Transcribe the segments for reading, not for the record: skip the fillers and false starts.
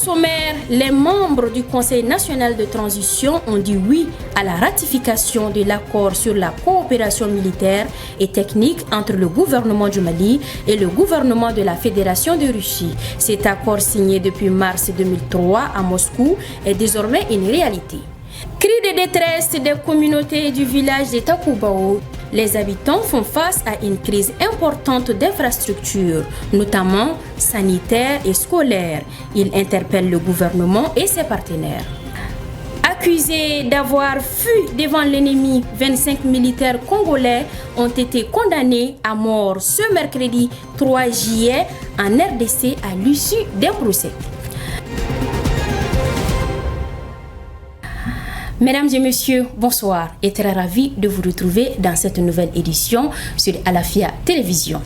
sommaire, les membres du Conseil national de transition ont dit oui à la ratification de l'accord sur la coopération militaire et technique entre le gouvernement du Mali et le gouvernement de la Fédération de Russie. Cet accord signé depuis mars 2003 à Moscou est désormais une réalité. Cri de détresse des communautés du village de Takoubao. Les habitants font face à une crise importante d'infrastructures, notamment sanitaires et scolaires. Ils interpellent le gouvernement et ses partenaires. Accusés d'avoir fui devant l'ennemi, 25 militaires congolais ont été condamnés à mort ce mercredi 3 juillet en RDC à l'issue d'un procès. Mesdames et messieurs, bonsoir et très ravi de vous retrouver dans cette nouvelle édition sur Alafia Télévision.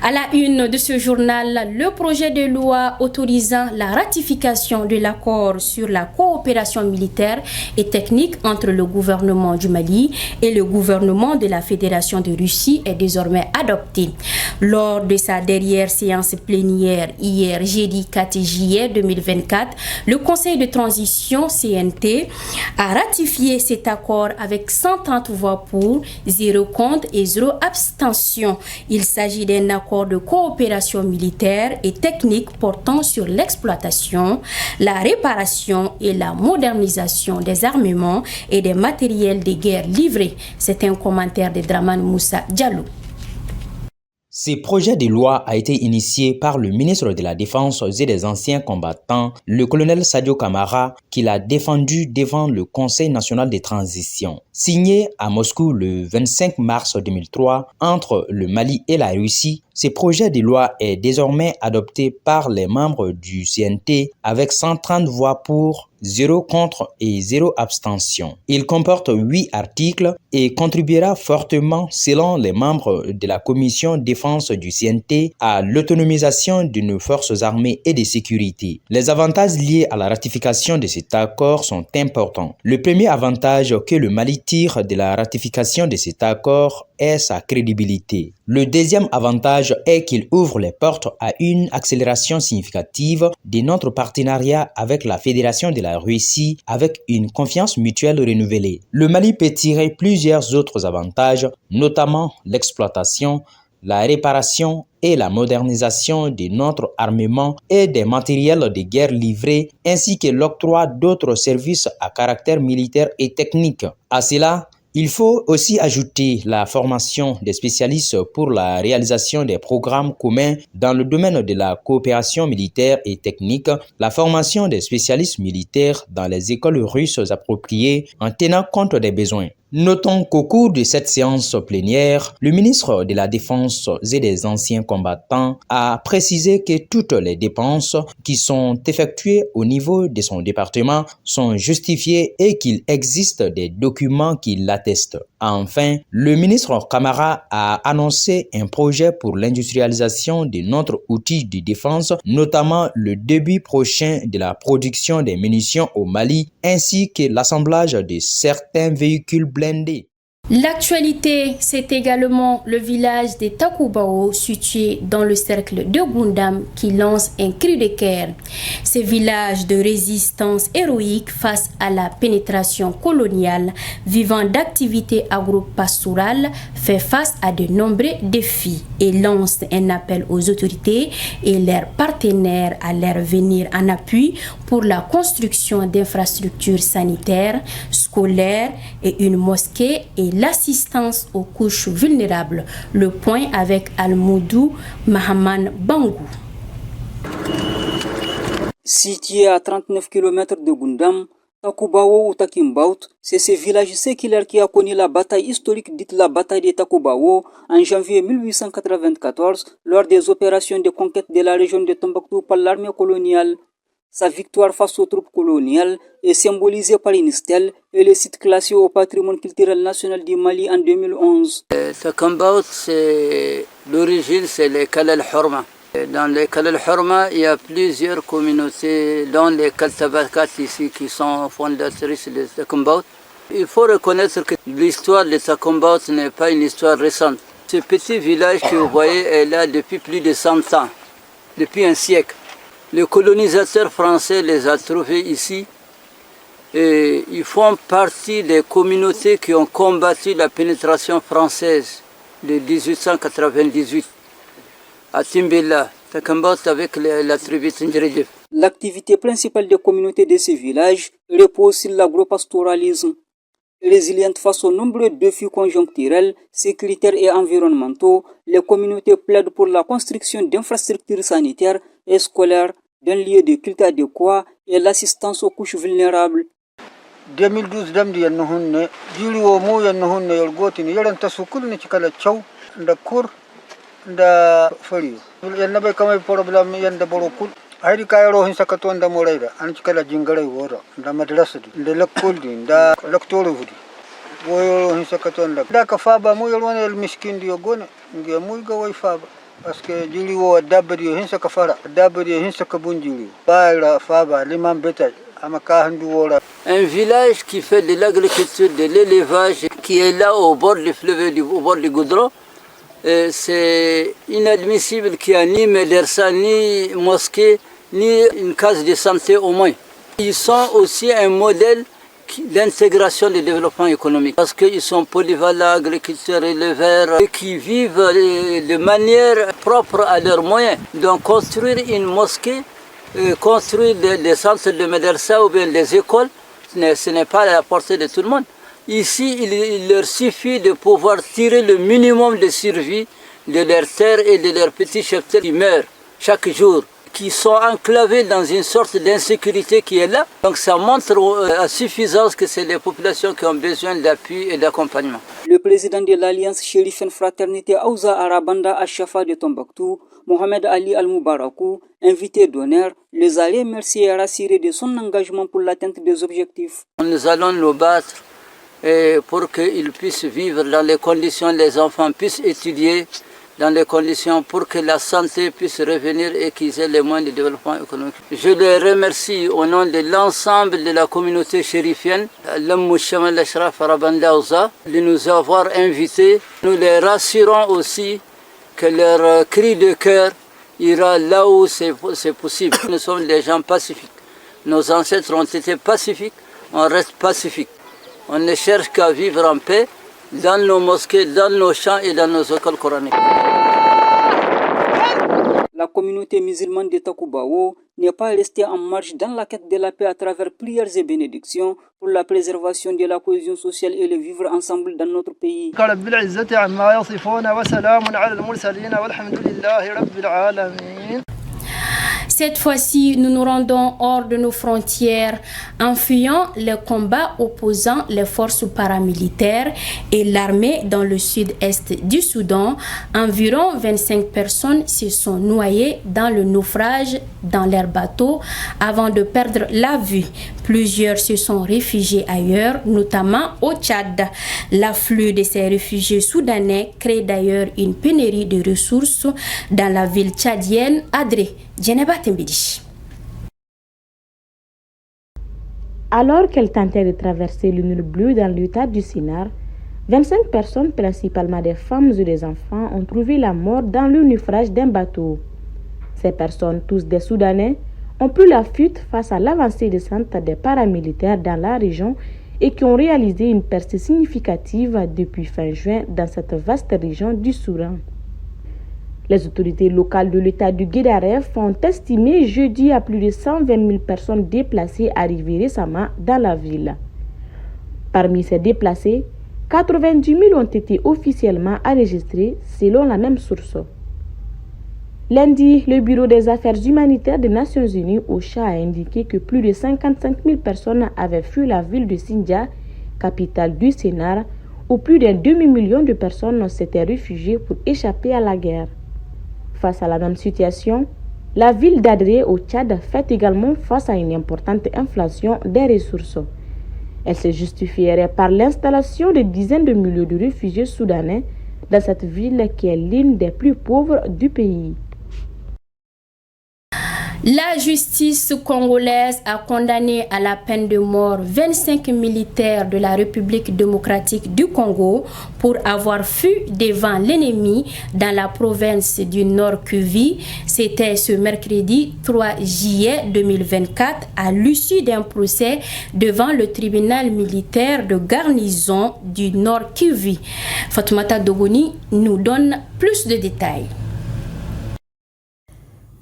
À la une de ce journal, le projet de loi autorisant la ratification de l'accord sur la coopération militaire et technique entre le gouvernement du Mali et le gouvernement de la Fédération de Russie est désormais adopté. Lors de sa dernière séance plénière hier jeudi 4 juillet 2024, le Conseil de transition CNT a ratifié cet accord avec 130 voix pour, 0 contre et 0 abstention. Il s'agit d'un accord de coopération militaire et technique portant sur l'exploitation, la réparation et la modernisation des armements et des matériels de guerre livrés. C'est un commentaire de Draman Moussa Diallo. Ce projet de loi a été initié par le ministre de la Défense et des anciens combattants, le colonel Sadio Kamara, qui l'a défendu devant le Conseil national de transition. Signé à Moscou le 25 mars 2003 entre le Mali et la Russie, ce projet de loi est désormais adopté par les membres du CNT avec 130 voix pour, 0 contre et 0 abstention. Il comporte 8 articles et contribuera fortement, selon les membres de la commission défense du CNT, à l'autonomisation de nos forces armées et de sécurité. Les avantages liés à la ratification de cet accord sont importants. Le premier avantage que le Mali tire de la ratification de cet accord est sa crédibilité. Le deuxième avantage est qu'il ouvre les portes à une accélération significative de notre partenariat avec la Fédération de la Russie avec une confiance mutuelle renouvelée. Le Mali peut tirer plusieurs autres avantages, notamment l'exploitation, la réparation et la modernisation de notre armement et des matériels de guerre livrés, ainsi que l'octroi d'autres services à caractère militaire et technique. À cela, il faut aussi ajouter la formation des spécialistes pour la réalisation des programmes communs dans le domaine de la coopération militaire et technique, la formation des spécialistes militaires dans les écoles russes appropriées en tenant compte des besoins. Notons qu'au cours de cette séance plénière, le ministre de la Défense et des anciens combattants a précisé que toutes les dépenses qui sont effectuées au niveau de son département sont justifiées et qu'il existe des documents qui l'attestent. Enfin, le ministre Kamara a annoncé un projet pour l'industrialisation de notre outil de défense, notamment le début prochain de la production des munitions au Mali, ainsi que l'assemblage de certains véhicules blindés. L'actualité, c'est également le village de Takoubao, situé dans le cercle de Gundam, qui lance un cri de guerre. Ce village de résistance héroïque face à la pénétration coloniale, vivant d'activités agro-pastorales, fait face à de nombreux défis et lance un appel aux autorités et leurs partenaires à leur venir en appui pour la construction d'infrastructures sanitaires, scolaires et une mosquée et l'assistance aux couches vulnérables. Le point avec Al-Moudou Mahaman Bangou. Situé à 39 km de Gundam, Takoubao ou Takimbaut, c'est ce village séculaire qui a connu la bataille historique dite la bataille de Takoubao en janvier 1894 lors des opérations de conquête de la région de Tombouctou par l'armée coloniale. Sa victoire face aux troupes coloniales est symbolisée par une stèle et le site classé au patrimoine culturel national du Mali en 2011. Takoubao, l'origine, c'est les Kalal Horma. Dans les Kalal Horma, il y a plusieurs communautés, dont les Kaltabakat ici, qui sont fondatrices de Takoubao. Il faut reconnaître que l'histoire de Takoubao n'est pas une histoire récente. Ce petit village que vous voyez est là depuis plus de 100 ans, depuis un siècle. Le colonisateur français les a trouvés ici et ils font partie des communautés qui ont combattu la pénétration française de 1898 à Timbella, avec la tribu Tindredjef. L'activité principale des communautés de ces villages repose sur l'agropastoralisme. Résilientes face aux nombreux défis conjoncturels, sécuritaires et environnementaux, les communautés plaident pour la construction d'infrastructures sanitaires et scolaires, d'un lieu de culte adéquat et l'assistance aux couches vulnérables. 2012 damdi yanno hunne jiri wo mu yanno hunne yol gotini yaranta sukul ni cikala chaw nda kur nda fari yanna be kamay problem yanda borokul haydi kayro hin sakato nda morayda an cikala jingare woro nda madrasa nda lakoldi nda laktoro hudi wo hin sakato nda ka faba mu yol wona el miskin di gone ngi mu ga way faba parce que jiri wo dabri hin sakafara dabri hin sakabunjiri bayra faba liman betay. Un village qui fait de l'agriculture, de l'élevage, qui est là au bord du fleuve, au bord du Goudron, c'est inadmissible qu'il n'y ait ni médersa, ni mosquée, ni une case de santé au moins. Ils sont aussi un modèle d'intégration du développement économique parce qu'ils sont polyvalents, agriculteurs, éleveurs, et qui vivent de manière propre à leurs moyens. Donc construire une mosquée, construire des centres de médersa ou bien des écoles, ce n'est pas à la portée de tout le monde. Ici, il leur suffit de pouvoir tirer le minimum de survie de leurs terres et de leurs petits cheptels qui meurent chaque jour, qui sont enclavés dans une sorte d'insécurité qui est là. Donc ça montre à suffisance que c'est les populations qui ont besoin d'appui et d'accompagnement. Le président de l'Alliance Chérifienne Fraternité Aouza Arabanda Achafa de Tombouctou, Mohamed Ali Al-Moubarakou, invité d'honneur, les a remerciés et rassurés de son engagement pour l'atteinte des objectifs. Nous allons nous battre pour qu'ils puissent vivre dans les conditions, les enfants puissent étudier dans les conditions pour que la santé puisse revenir et qu'ils aient les moyens de développement économique. Je les remercie au nom de l'ensemble de la communauté chérifienne, l'Ammouchamal Ashraf Arabanda Aouza, de nous avoir invités. Nous les rassurons aussi que leur cri de cœur ira là où c'est possible. Nous sommes des gens pacifiques. Nos ancêtres ont été pacifiques, on reste pacifiques. On ne cherche qu'à vivre en paix dans nos mosquées, dans nos champs et dans nos écoles coraniques. La communauté musulmane de Takubawo n'est pas restée en marche dans la quête de la paix à travers prières et bénédictions pour la préservation de la cohésion sociale et le vivre ensemble dans notre pays. Cette fois-ci, nous nous rendons hors de nos frontières en fuyant les combats opposant les forces paramilitaires et l'armée dans le sud-est du Soudan. Environ 25 personnes se sont noyées dans le naufrage dans leur bateau avant de perdre la vue. Plusieurs se sont réfugiés ailleurs, notamment au Tchad. L'afflux de ces réfugiés soudanais crée d'ailleurs une pénurie de ressources dans la ville tchadienne Adré. Alors qu'elle tentait de traverser le Nil bleu dans l'état du Sinar, 25 personnes, principalement des femmes et des enfants, ont trouvé la mort dans le naufrage d'un bateau. Ces personnes, tous des Soudanais, ont pris la fuite face à l'avancée descente des paramilitaires dans la région et qui ont réalisé une percée significative depuis fin juin dans cette vaste région du Soudan. Les autorités locales de l'État du Guédaref ont estimé jeudi à plus de 120 000 personnes déplacées arrivées récemment dans la ville. Parmi ces déplacés, 90 000 ont été officiellement enregistrés selon la même source. Lundi, le Bureau des affaires humanitaires des Nations Unies, OCHA, a indiqué que plus de 55 000 personnes avaient fui la ville de Sindia, capitale du Sénar, où plus d'un demi-million de personnes s'étaient réfugiées pour échapper à la guerre. Face à la même situation, la ville d'Adré au Tchad fait également face à une importante inflation des ressources. Elle se justifierait par l'installation de dizaines de milliers de réfugiés soudanais dans cette ville qui est l'une des plus pauvres du pays. La justice congolaise a condamné à la peine de mort 25 militaires de la République démocratique du Congo pour avoir fui devant l'ennemi dans la province du Nord Kivu. C'était ce mercredi 3 juillet 2024 à l'issue d'un procès devant le tribunal militaire de garnison du Nord Kivu. Fatoumata Dogoni nous donne plus de détails.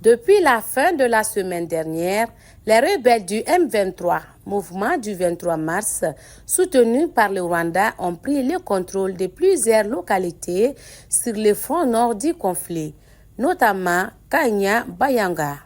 Depuis la fin de la semaine dernière, les rebelles du M23, mouvement du 23 mars, soutenus par le Rwanda, ont pris le contrôle de plusieurs localités sur le front nord du conflit, notamment Kanya-Bayanga.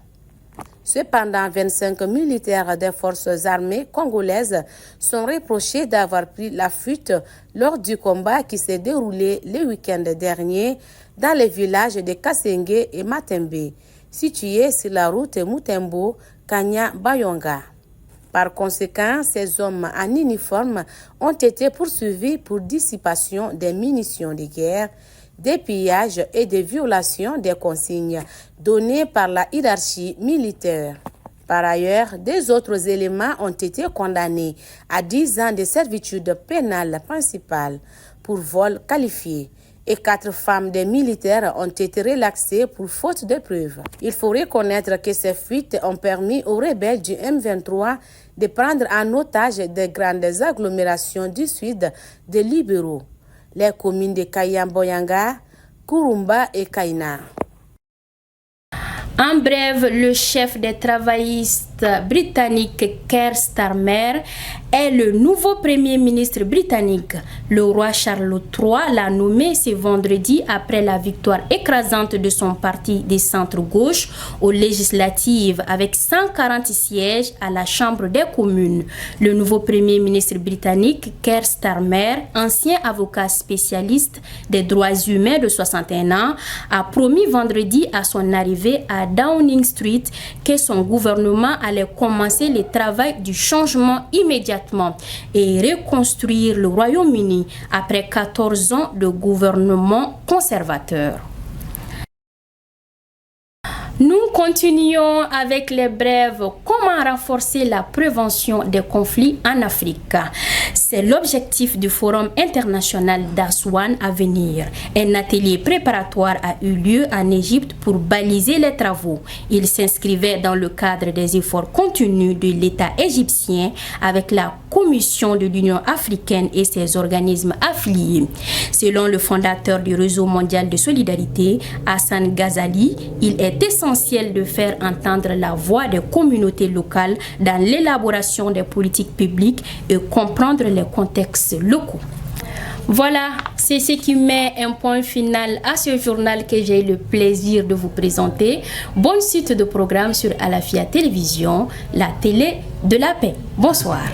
Cependant, 25 militaires des forces armées congolaises sont reprochés d'avoir pris la fuite lors du combat qui s'est déroulé le week-end dernier dans les villages de Kasenge et Matembe, situés sur la route Mutembo-Kanya-Bayonga. Par conséquent, ces hommes en uniforme ont été poursuivis pour dissipation des munitions de guerre, des pillages et des violations des consignes données par la hiérarchie militaire. Par ailleurs, des autres éléments ont été condamnés à 10 ans de servitude pénale principale pour vol qualifié. Et 4 femmes des militaires ont été relaxées pour faute de preuves. Il faut reconnaître que ces fuites ont permis aux rebelles du M23 de prendre en otage des grandes agglomérations du sud de Libéraux, les communes de Kayamboyanga, Kurumba et Kaina. En bref, le chef des travaillistes britanniques Keir Starmer est le nouveau premier ministre britannique. Le roi Charles III l'a nommé ce vendredi après la victoire écrasante de son parti des centre-gauche aux législatives avec 140 sièges à la Chambre des communes. Le nouveau premier ministre britannique Keir Starmer, ancien avocat spécialiste des droits humains de 61 ans, a promis vendredi à son arrivée à Downing Street que son gouvernement allait commencer le travail du changement immédiatement et reconstruire le Royaume-Uni après 14 ans de gouvernement conservateur. Nous continuons avec les brèves. Comment renforcer la prévention des conflits en Afrique? C'est l'objectif du Forum international d'Aswan à venir. Un atelier préparatoire a eu lieu en Égypte pour baliser les travaux. Il s'inscrivait dans le cadre des efforts continus de l'État égyptien avec la Commission de l'Union africaine et ses organismes affiliés. Selon le fondateur du Réseau mondial de solidarité, Hassan Ghazali, il est essentiel de faire entendre la voix des communautés locales dans l'élaboration des politiques publiques et comprendre les contextes locaux. Voilà, c'est ce qui met un point final à ce journal que j'ai eu le plaisir de vous présenter. Bonne suite de programmes sur Alafia Télévision, la télé de la paix. Bonsoir.